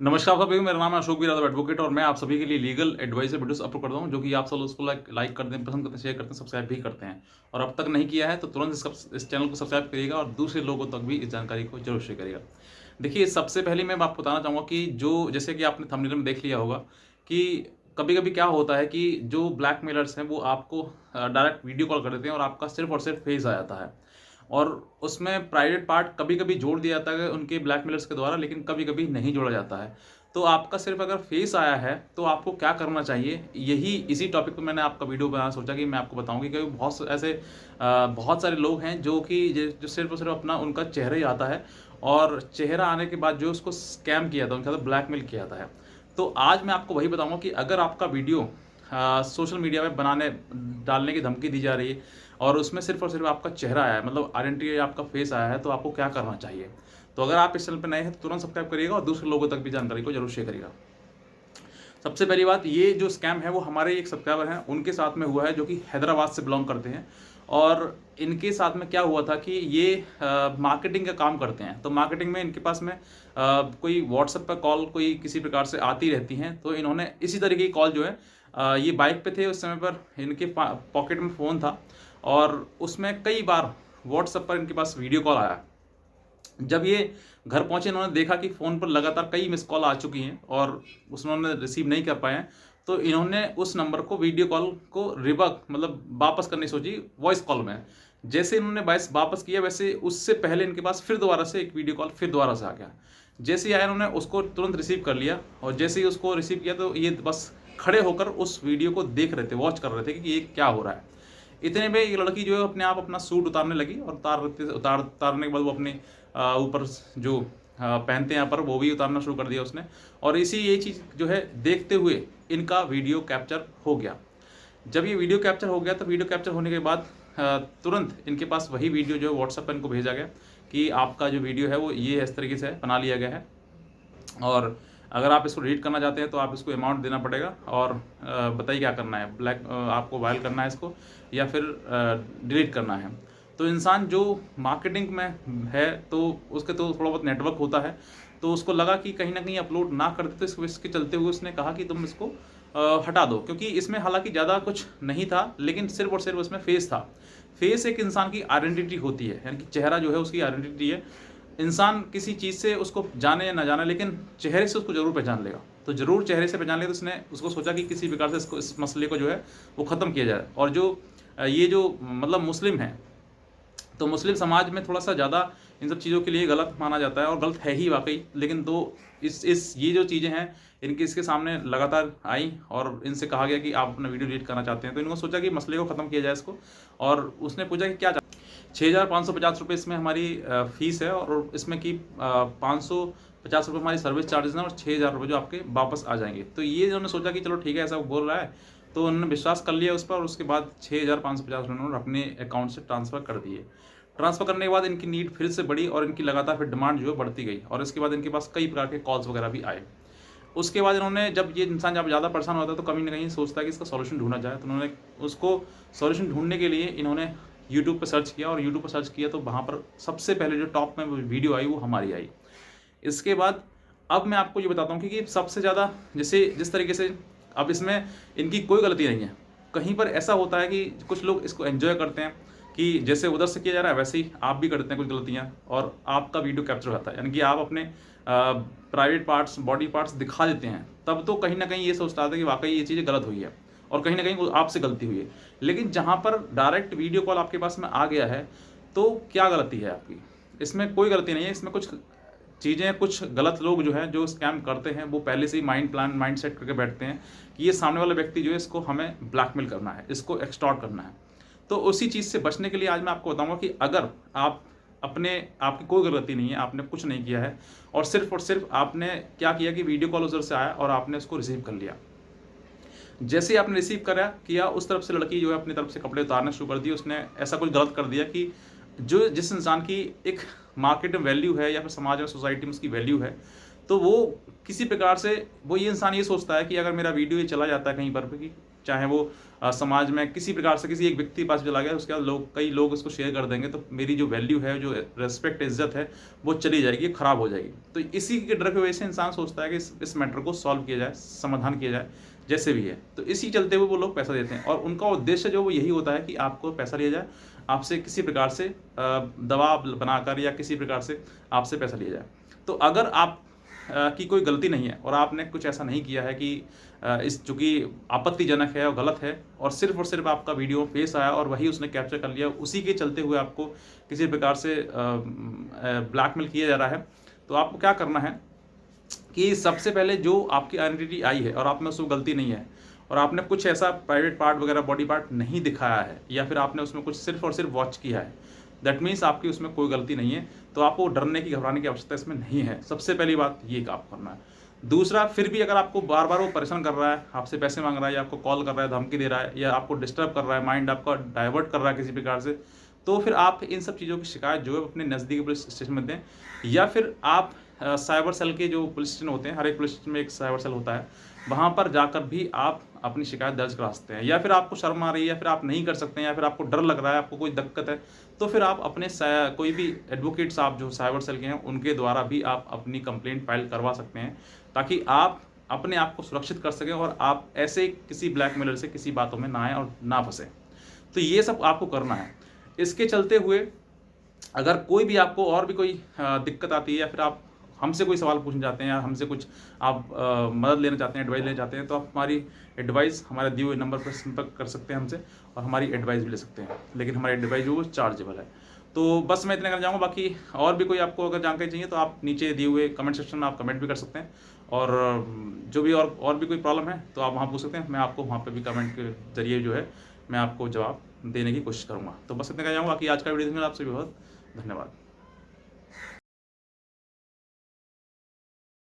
नमस्कार सभी, मेरा नाम है अशोक वीर यादव एडवोकेट और मैं आप सभी के लिए लीगल एडवाइस वीडियोस अपलोड करता हूं जो कि आप सब उसको लाइक करते हैं, पसंद करते हैं, शेयर करते हैं, सब्सक्राइब भी करते हैं। और अब तक नहीं किया है तो तुरंत इस चैनल को सब्सक्राइब करिएगा और दूसरे लोगों तक भी इस जानकारी को जरूर शेयर करिएगा। देखिए, सबसे पहले मैं आपको बताना चाहूँगा कि जो जैसे कि आपने थंबनेल में देख लिया होगा कि कभी-कभी क्या होता है कि जो ब्लैकमेलर्स हैं वो आपको डायरेक्ट वीडियो कॉल कर देते हैं और आपका सिर्फ़ और सिर्फ़ फेस आ जाता है। और उसमें प्राइवेट पार्ट कभी-कभी जोड़ दिया जाता है उनके ब्लैकमेलर्स के द्वारा, लेकिन कभी-कभी नहीं जोड़ा जाता है। तो आपका सिर्फ़ अगर फेस आया है, तो आपको क्या करना चाहिए? इसी टॉपिक पे मैंने आपका वीडियो बनाना सोचा कि मैं आपको बताऊँ कि बहुत सारे लोग हैं जो कि जो सिर्फ़ और सिर्फ़ अपना उनका चेहरा ही आता है और चेहरा आने के बाद जो उसको स्कैम किया था, उनके साथ ब्लैकमेल किया जाता है। तो आज मैं आपको वही बताऊँगा कि अगर आपका वीडियो सोशल मीडिया में डालने की धमकी दी जा रही है और उसमें सिर्फ़ और सिर्फ़ आपका चेहरा आया है, मतलब आइडेंटिटी आपका फेस आया है, तो आपको क्या करना चाहिए? तो अगर आप इस चैनल पे नए हैं तो तुरंत सब्सक्राइब करिएगा और दूसरे लोगों तक भी जानकारी को ज़रूर शेयर करिएगा। सबसे पहली बात, ये जो स्कैम है वो हमारे एक सब्सक्राइबर हैं, उनके साथ में हुआ है जो कि हैदराबाद से बिलॉन्ग करते हैं। और इनके साथ में क्या हुआ था कि ये मार्केटिंग का काम करते हैं। तो मार्केटिंग में इनके पास में कोई व्हाट्सएप पर कॉल कोई किसी प्रकार से आती रहती हैं। तो इन्होंने इसी तरीके की कॉल जो है ये बाइक पे थे उस समय पर, इनके पॉकेट में फ़ोन था और उसमें कई बार व्हाट्सएप पर इनके पास वीडियो कॉल आया। जब ये घर पहुँचे, इन्होंने देखा कि फ़ोन पर लगातार कई मिस्ड कॉल आ चुकी हैं और उन्होंने रिसीव नहीं कर पाए हैं। तो इन्होंने उस नंबर को वीडियो कॉल को रिवर्क मतलब वापस करनी सोची वॉइस कॉल में। जैसे इन्होंने वॉइस वापस किया, वैसे उससे पहले इनके पास फिर दोबारा से एक वीडियो कॉल फिर दोबारा से आ गया। जैसे ही आया, इन्होंने उसको तुरंत रिसीव कर लिया और जैसे ही उसको रिसीव किया तो ये बस खड़े होकर उस वीडियो को देख रहे थे, वॉच कर रहे थे कि ये क्या हो रहा है। इतने में ये लड़की जो है अपने आप अपना सूट उतारने लगी और उतारने के बाद वो अपने ऊपर जो पहनते हैं यहाँ पर वो भी उतारना शुरू कर दिया उसने। और ये चीज़ जो है देखते हुए इनका वीडियो कैप्चर हो गया। जब ये वीडियो कैप्चर हो गया तो वीडियो कैप्चर होने के बाद तुरंत इनके पास वही वीडियो जो है व्हाट्सएप पर इनको भेजा गया कि आपका जो वीडियो है वो ये इस तरीके से बना लिया गया है और अगर आप इसको डिलीट करना चाहते हैं तो आप इसको अमाउंट देना पड़ेगा और बताइए क्या करना है, आपको वायरल करना है इसको या फिर डिलीट करना है। तो इंसान जो मार्केटिंग में है तो उसके तो थोड़ा बहुत नेटवर्क होता है, तो उसको लगा कि कहीं ना कहीं अपलोड ना कर देते, इसके चलते हुए उसने कहा कि तुम इसको हटा दो, क्योंकि इसमें हालांकि ज़्यादा कुछ नहीं था लेकिन सिर्फ और सिर्फ उसमें फेस था। फेस एक इंसान की आइडेंटिटी होती है, यानी कि चेहरा जो है उसकी आइडेंटिटी है। इंसान किसी चीज़ से उसको जाने या ना जाने, लेकिन चेहरे से उसको ज़रूर पहचान लेगा। तो ज़रूर चेहरे से पहचान लेगा, तो उसने उसको सोचा कि किसी प्रकार से इस मसले को जो है वो ख़त्म किया जाए। और ये जो मतलब मुस्लिम हैं, तो मुस्लिम समाज में थोड़ा-सा ज़्यादा इन सब चीज़ों के लिए गलत माना जाता है और गलत है ही वाक़ई। लेकिन तो इस ये जो चीज़ें हैं, इसके सामने लगातार आई और इनसे कहा गया कि आप अपना वीडियो डिलीट करना चाहते हैं। तो इन्होंने सोचा कि मसले को ख़त्म किया जाए इसको। और उसने पूछा कि क्या 6,550 रुपये इसमें हमारी फ़ीस है और इसमें कि 550 रुपये हमारी सर्विस चार्जेज़ हैं और 6,000 रुपये जो आपके वापस आ जाएँगे। तो ये इन्होंने सोचा कि चलो ठीक है, ऐसा वो बोल रहा है, तो उन्होंने विश्वास कर लिया उस पर और उसके बाद 6,550 रुपये उन्होंने अपने अकाउंट से ट्रांसफ़र कर दिए। ट्रांसफ़र करने के बाद इनकी नीड फिर से बढ़ी और इनकी लगातार फिर डिमांड जो है बढ़ती गई और इसके बाद इनके पास कई प्रकार के कॉल्स वगैरह भी आए। उसके बाद इन्होंने, जब ये इंसान जब ज़्यादा परेशान होता है तो कहीं न कहीं सोचता है कि इसका सॉल्यूशन ढूँढा जाए। तो उन्होंने उसको सॉल्यूशन ढूँढने के लिए इन्होंने यूट्यूब पे सर्च किया और यूट्यूब पे सर्च किया तो वहाँ पर सबसे पहले जो टॉप में वीडियो आई वो हमारी आई। इसके बाद अब मैं आपको ये बताता हूँ कि सबसे ज़्यादा जैसे जिस तरीके से अब इसमें इनकी कोई गलती नहीं है। कहीं पर ऐसा होता है कि कुछ लोग इसको एन्जॉय करते हैं कि जैसे उधर से किया जा रहा है वैसे ही आप भी करते हैं कुछ गलतियाँ और आपका वीडियो कैप्चर हो जाता है। यानी कि आप अपने प्राइवेट पार्ट्स, बॉडी पार्ट्स दिखा देते हैं, तब तो कहीं न कहीं ये सोचता था कि वाक़ई ये चीज़ें गलत हुई है और कहीं न कहीं वो आपसे गलती हुई है। लेकिन जहाँ पर डायरेक्ट वीडियो कॉल आपके पास में आ गया है, तो क्या गलती है आपकी? इसमें कोई गलती नहीं है, इसमें कुछ चीज़ें, कुछ गलत लोग जो हैं, जो स्कैम करते हैं, वो पहले से ही माइंड सेट करके बैठते हैं कि ये सामने वाला व्यक्ति जो है इसको हमें ब्लैकमेल करना है, इसको एक्सटॉर्ट करना है। तो उसी चीज़ से बचने के लिए आज मैं आपको बताऊँगा कि अगर आपकी कोई गलती नहीं है, आपने कुछ नहीं किया है और सिर्फ़ आपने क्या किया कि वीडियो कॉल उधर से आया और आपने उसको रिसीव कर लिया। जैसे ही आपने रिसीव किया, उस तरफ से लड़की जो है अपनी तरफ से कपड़े उतारना शुरू कर दिए। उसने ऐसा कुछ गलत कर दिया कि जिस इंसान की एक मार्केट में वैल्यू है या फिर समाज में, सोसाइटी में उसकी वैल्यू है, तो वो किसी प्रकार से ये इंसान ये सोचता है कि अगर मेरा वीडियो ये चला जाता है कहीं पर भी चाहे वो समाज में किसी प्रकार से किसी एक व्यक्ति के पास चला गया, उसके बाद कई लोग उसको शेयर कर देंगे, तो मेरी जो वैल्यू है, जो रेस्पेक्ट, इज्जत है, वो चली जाएगी, खराब हो जाएगी। तो इसी के डर की वजह से इंसान सोचता है कि इस मैटर को सॉल्व किया जाए, समाधान किया जाए, जैसे भी है। तो इसी चलते हुए वो लोग पैसा देते हैं, और उनका उद्देश्य जो वो यही होता है कि आपको पैसा लिया जाए, आपसे किसी प्रकार से दबाव बनाकर या किसी प्रकार से आपसे पैसा लिया जाए। तो अगर आप की कोई गलती नहीं है और आपने कुछ ऐसा नहीं किया है कि इस चूँकि आपत्तिजनक है और गलत है, और सिर्फ आपका वीडियो फेस आया और वही उसने कैप्चर कर लिया, उसी के चलते हुए आपको किसी प्रकार से ब्लैकमेल किया जा रहा है, तो आपको क्या करना है कि सबसे पहले जो आपकी आइडेंटिटी आई है और आप में उसमें गलती नहीं है, और आपने कुछ ऐसा प्राइवेट पार्ट वगैरह बॉडी पार्ट नहीं दिखाया है, या फिर आपने उसमें कुछ सिर्फ और सिर्फ वॉच किया है, दैट मीन्स आपकी उसमें कोई गलती नहीं है। तो आपको डरने की, घबराने की आवश्यकता इसमें नहीं है। सबसे पहली बात ये आप करना है। दूसरा, फिर भी अगर आपको बार बार वो परेशान कर रहा है, आपसे पैसे मांग रहा है, या आपको कॉल कर रहा है, धमकी दे रहा है, या आपको डिस्टर्ब कर रहा है, माइंड आपका डाइवर्ट कर रहा है किसी प्रकार से, तो फिर आप इन सब चीज़ों की शिकायत जो है अपने नज़दीकी पुलिस स्टेशन में दें, या फिर आप साइबर सेल के जो पुलिस स्टेशन होते हैं, हर एक पुलिस स्टेशन में एक साइबर सेल होता है, वहाँ पर जाकर भी आप अपनी शिकायत दर्ज करा सकते हैं। या फिर आपको शर्म आ रही है, या फिर आप नहीं कर सकते हैं, या फिर आपको डर लग रहा है, आपको कोई दिक्कत है, तो फिर आप अपने कोई भी एडवोकेट्स आप जो साइबर सेल के हैं, उनके द्वारा भी आप अपनी कंप्लेंट फाइल करवा सकते हैं, ताकि आप अपने आप को सुरक्षित कर सकें और आप ऐसे किसी ब्लैकमेलर से किसी बातों में ना आएँ और ना फंसें। तो ये सब आपको करना है। इसके चलते हुए अगर कोई भी आपको और भी कोई दिक्कत आती है, या फिर आप हमसे कोई सवाल पूछना चाहते हैं, या हमसे कुछ आप मदद लेना चाहते हैं, एडवाइस लेना चाहते हैं, तो आप हमारी एडवाइस हमारे दिए हुए नंबर पर संपर्क कर सकते हैं हमसे, और हमारी एडवाइस भी ले सकते हैं। लेकिन हमारी एडवाइस जो वो चार्जेबल है। तो बस मैं इतना कहना चाहूँगा। बाकी और भी कोई आपको अगर जानकारी चाहिए तो आप नीचे दिए हुए कमेंट सेक्शन में आप कमेंट भी कर सकते हैं, और जो भी और भी कोई प्रॉब्लम है तो आप वहाँ पूछ सकते हैं। मैं आपको वहाँ पे भी कमेंट के ज़रिए जो है मैं आपको जवाब देने की कोशिश करूँगा। तो बस इतना कहना चाहूँगा कि आज का वीडियो देखने के लिए आपसे बहुत धन्यवाद।